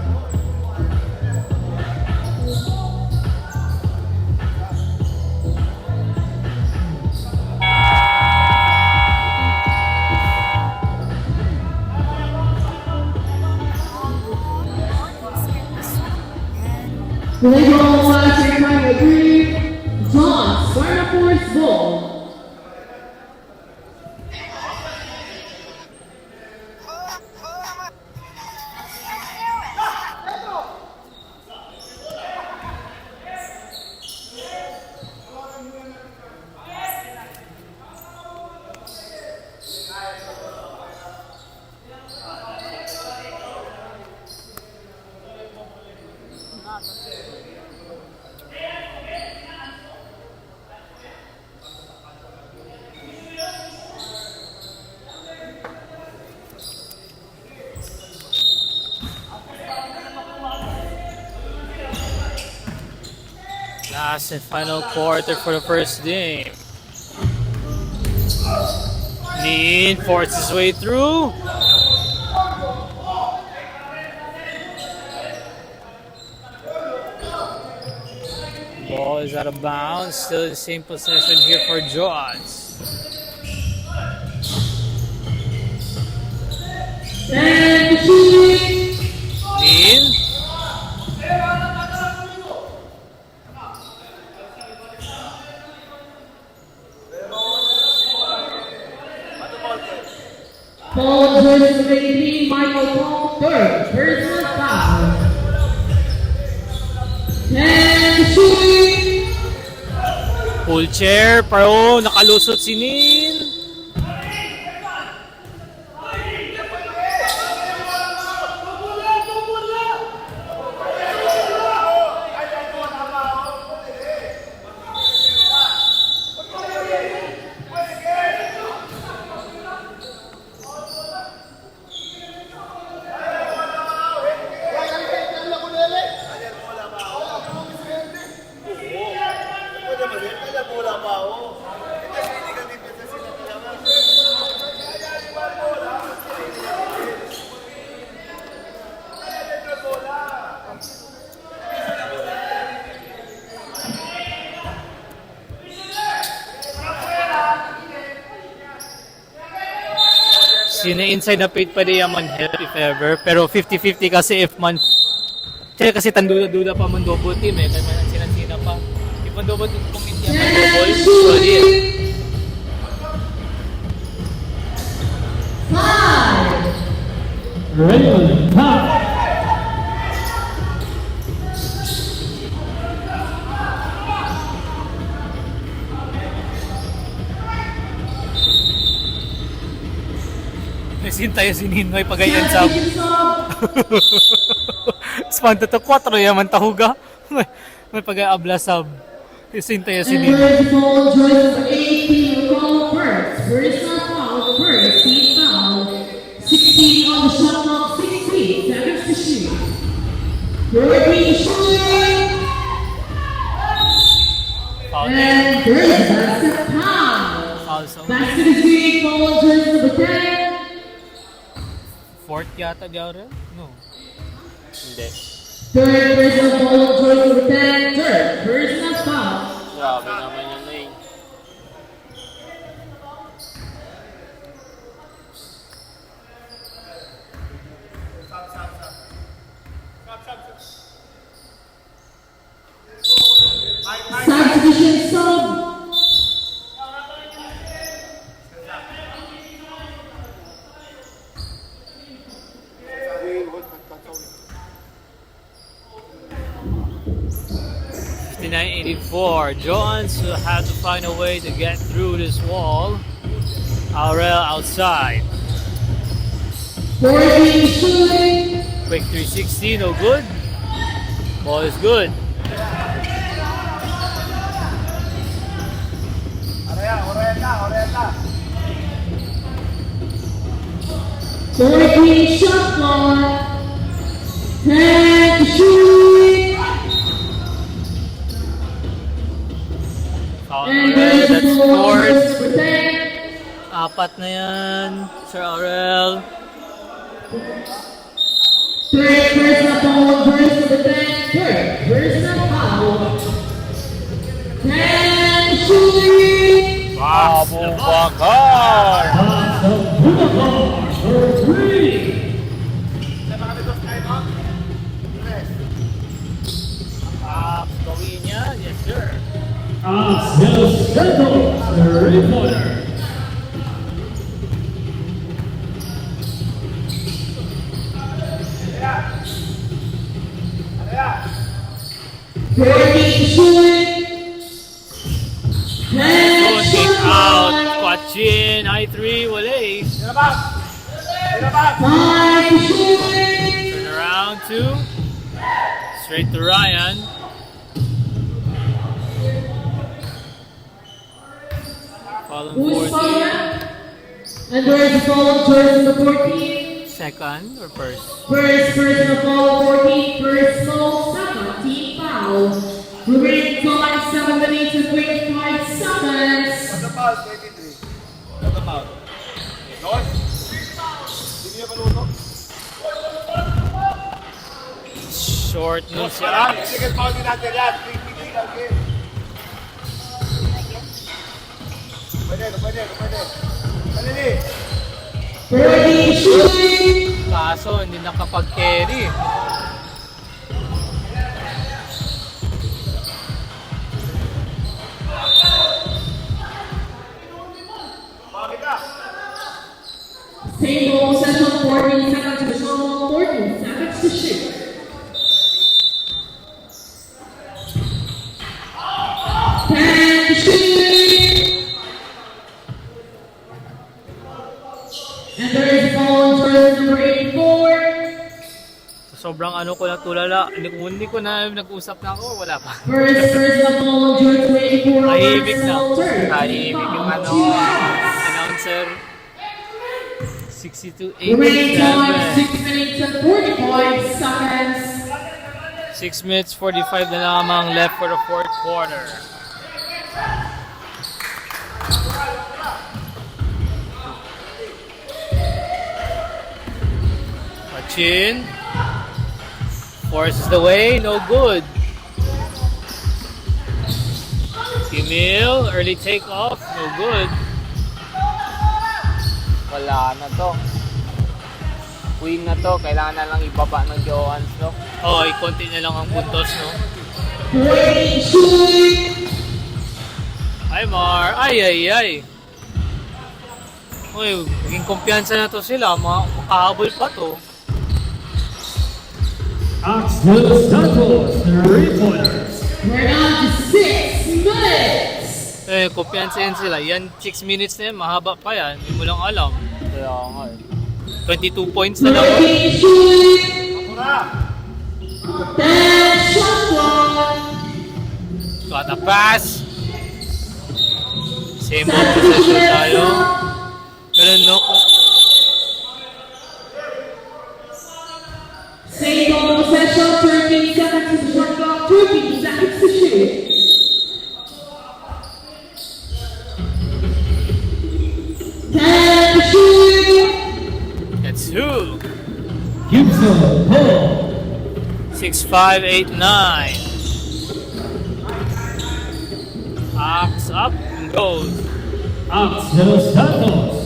Play ball last year, number 3, John Sparta Force ball. Last and final quarter for the first game. Nin forces his way through. Ball is out of bounds. Still the same possession here for Joans. And shooting. Nin. Paul George number 18, Michael Paul, third, personal foul. And shooting. Pull chair, pero nakalusot si Nin. Sina inside na paint pa di man help if ever. Pero 50-50 kasi if man sila kasi tanduda-duda pa man double team eh. Kaya man sina pa. If man double team kung hindi man double, solid. 5. Raymond Pop. Nagsintay si Ninoy pagayan sa Spanto to 4 yaman tahuga. May pag-aabla sab. Nagsintay si Ninoy. And Paul George number 18, recall first. Personal foul, first, team foul. 16 on the shot clock, 16 seconds to shoot. 14 shooting. Foul And third basket foul. Foul sa Basket is being Paul George number 10. fourth yata diyan. No. Hindi. Third personal foul, George number 10. Third personal foul. Grabe naman yun na eh. Substitution sub. Joans will have to find a way to get through this wall. Aurel outside. 14 shooting. Quick 360, no good. Ball is good. 14 shot clock. 10 to shoot. And there's That's the fourth. for 10. Apat na yan, Sir Aurel. Third personal foul, first number 10. Third personal foul. 10 shooting. Abubakar! Pass Abubakar for 3. Gawin niya, yes sir. Axel Santos, 3-pointer. Shooting. 10 Shooting shot out. clock. Quachin, I3, wala eh. 5 shooting. Turn around to. Straight to Ryan. Fallen Who's 14. fouled? And there's a foul on jersey number 14. Second or first? First personal foul, 14. First foul, second team foul. Remaining time 7 minutes and 25 seconds. Short nun si Ax. Birdie shooting. Kaso, hindi nakapag-carry. Same ball possession, 14 seconds to shoot, 14 seconds to shoot. And shooting. And there is a foul on jersey number 84. Sobrang ano ko na tulala. Hindi ko na nag-usap na ako. Wala pa. First personal foul on jersey 84. Tahimik na. Personal turn. Tahimik yung ano, announcer. 62, Remaining time 87. 6 minutes and 45 seconds. 6 minutes 45 na lamang left for the fourth quarter. Machin forces the way, no good. Emil, early takeoff, no good. Wala na to. Win na to. Kailangan na lang ibaba ng Johans, no? Oh, konti na lang ang puntos, no? Birdie shooting. Ay, Mar. Ay. Uy, maging kumpiyansa na to sila. Makahabol pa to. Axel Santos, 3-pointer. We're down to 6 minutes. Kumpiyansa yan sila. Yan, 6 minutes na yan. Mahaba pa yan. Hindi mo lang alam. Kaya nga eh. 22 points na lang. Birdie shooting. 10 shot clock. Got a pass. Same ball possession tayo. Pero no, Same ball possession, 13 seconds to shot clock, 13 seconds to shoot. Ten shoot. that's who. Gibson Paul. 6'5", 8'9". Axe up and goes. Axel Santos.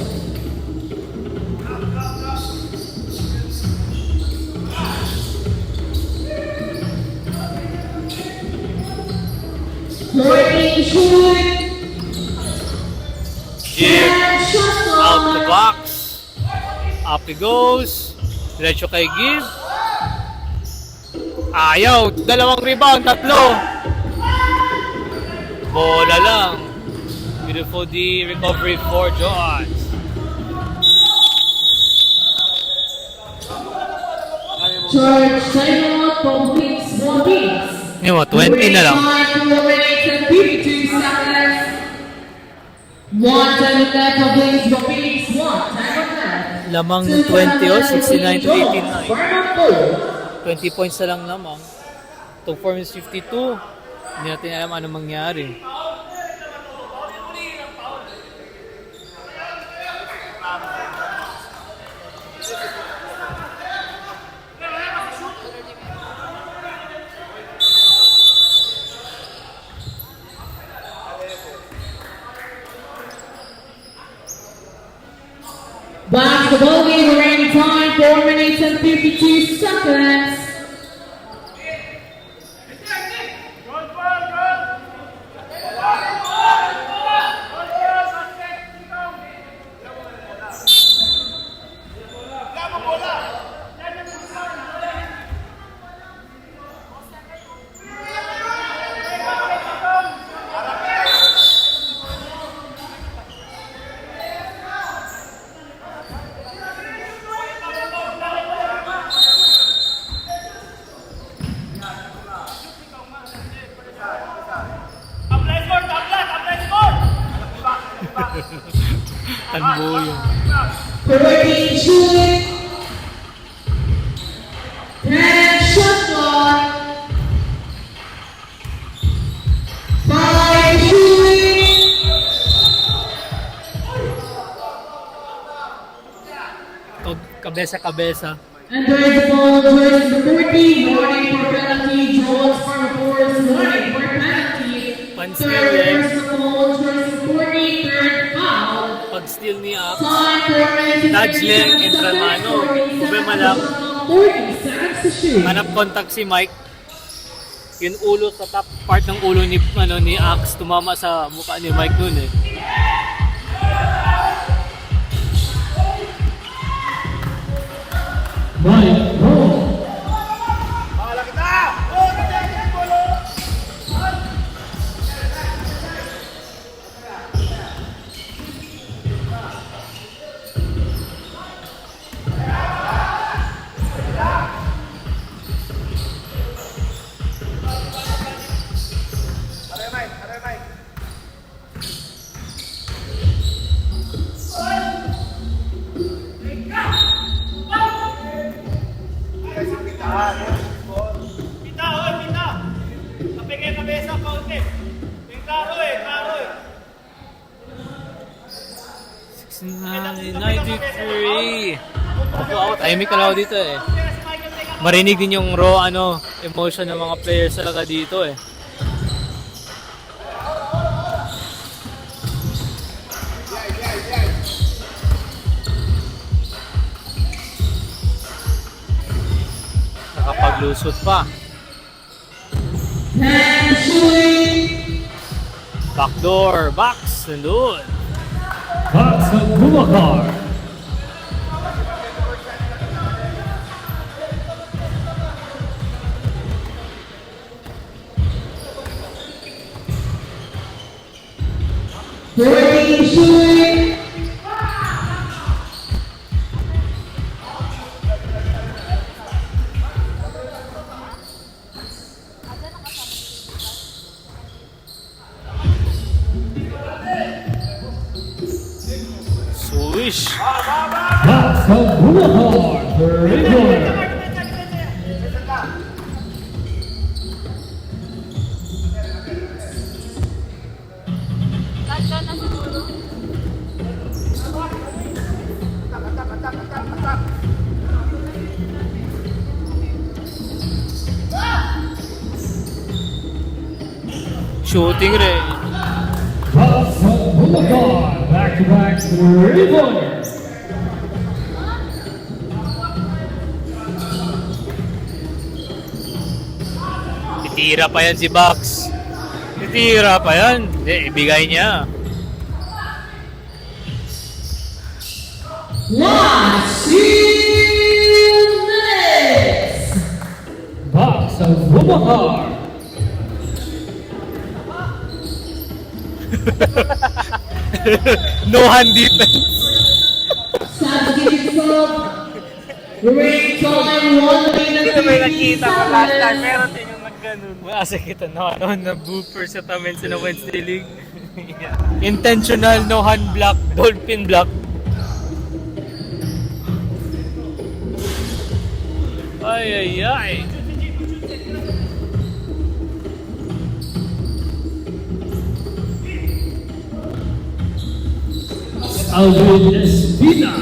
Fourteen shoot. Jib Ten shot out the clock. box. Up he goes. Diretso kay Gib. Ayaw. Dalawang rebound. Tatlo. Bola lang. Beautiful D recovery for Johns. Charge timeout from Kings, 1 Kings. Yung mga 20 na lang. 2 minutes and 52 seconds. 1 time left of Kings, 1 Kings, 1 time left. lamang ng 20 oh, 69 to 89. Final four. 20 points na lang lamang. Top form is 52. Hindi natin alam ano mangyari. Basketball game remaining time 4 minutes and 52 seconds. Tanbo yun. 14 shooting. 10 shot clock. 5 shooting. Kabesa-kabesa. And there's the ball, there's the 40, warning for penalty, draws for force, warning for penalty. Pan-steal Third, eh. there's the ball, there's the 40, third foul. Pag-steal ni Axe. Time 4 minutes and Touch 37 lang, Entramano. seconds. Problema lang. 40 seconds to shoot. Hanap contact si Mike. Yung ulo sa top part ng ulo ni Axe tumama sa mukha ni Mike noon eh. Mike Rowe. Tahimik ka lang ako dito eh. Marinig din yung raw emotion ng mga players talaga dito eh. Nakapaglusot pa. And shooting. Backdoor, box, nandun. Box of Boubacar. Shooting. Swish. Box of Boubacar. Three-pointer. Shooting rin. Box of Boubacar. Back-to-back three-pointers. Titira pa yan si Box. Titira pa yan. Hindi, ibigay niya. Last 2 minutes. Box of Boubacar. No hand defense. Substitute sub. Remaining time 1 minute and 50 seconds. Meron din yung nagganon. Asa kita na booper sa Tamense na Wednesday League. Intentional no hand block, dolphin block. Ay, ay, ay. Alvin Espina.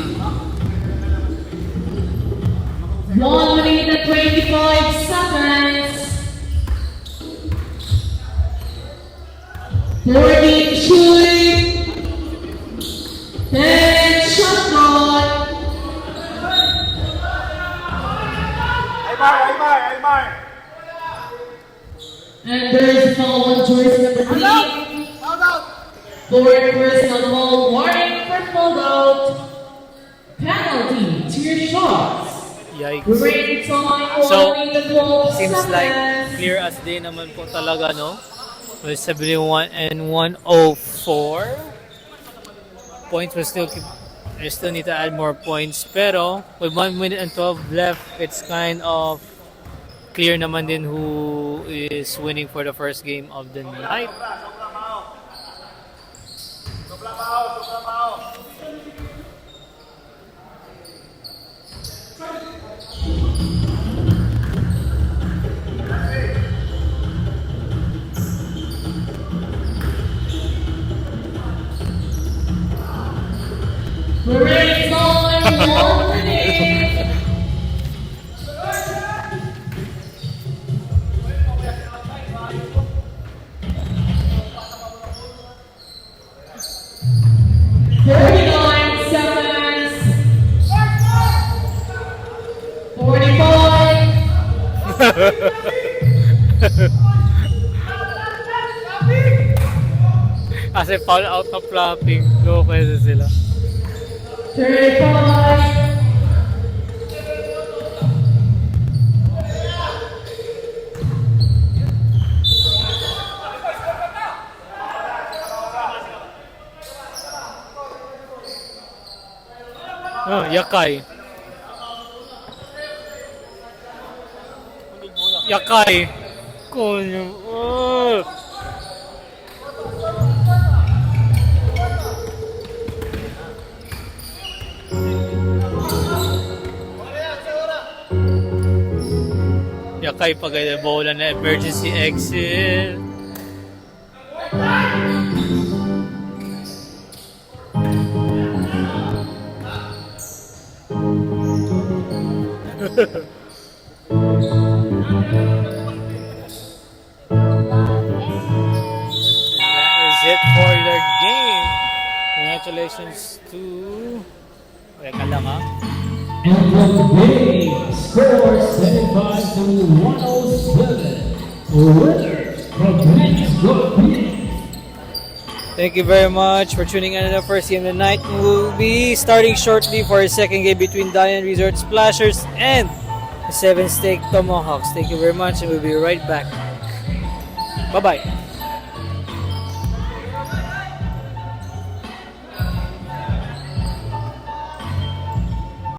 1 minute and 25 seconds. 14 shooting. 10 shot clock. And there's a foul on jersey number 3. For personal foul, warning for follow-out. Penalty to your shots. Yikes. Break time, So, 1 minute and 12 Seems like seconds. clear as day naman po talaga, no? With 71 and 104. Points will still keep... I still need to add more points. Pero, with 1 minute and 12 left, it's kind of clear naman din who is winning for the first game of the night. Break time, 1 minute. Seconds. 45. Kasi foul out na flopping. Go kasi sila. 35. Oh, Yakay. Yakay. Konyo. Oh. Yakay pag bola na emergency exit. That is it for the game. Congratulations to... Teka lang ha. And the game scores 75 to 107. Winner from Phoenix Scorpions. Thank you very much for tuning in to the first game of the night. We'll be starting shortly for a second game between Diamond Resort Splashers and the 7 Stake Tomahawks. Thank you very much and we'll be right back. Bye-bye.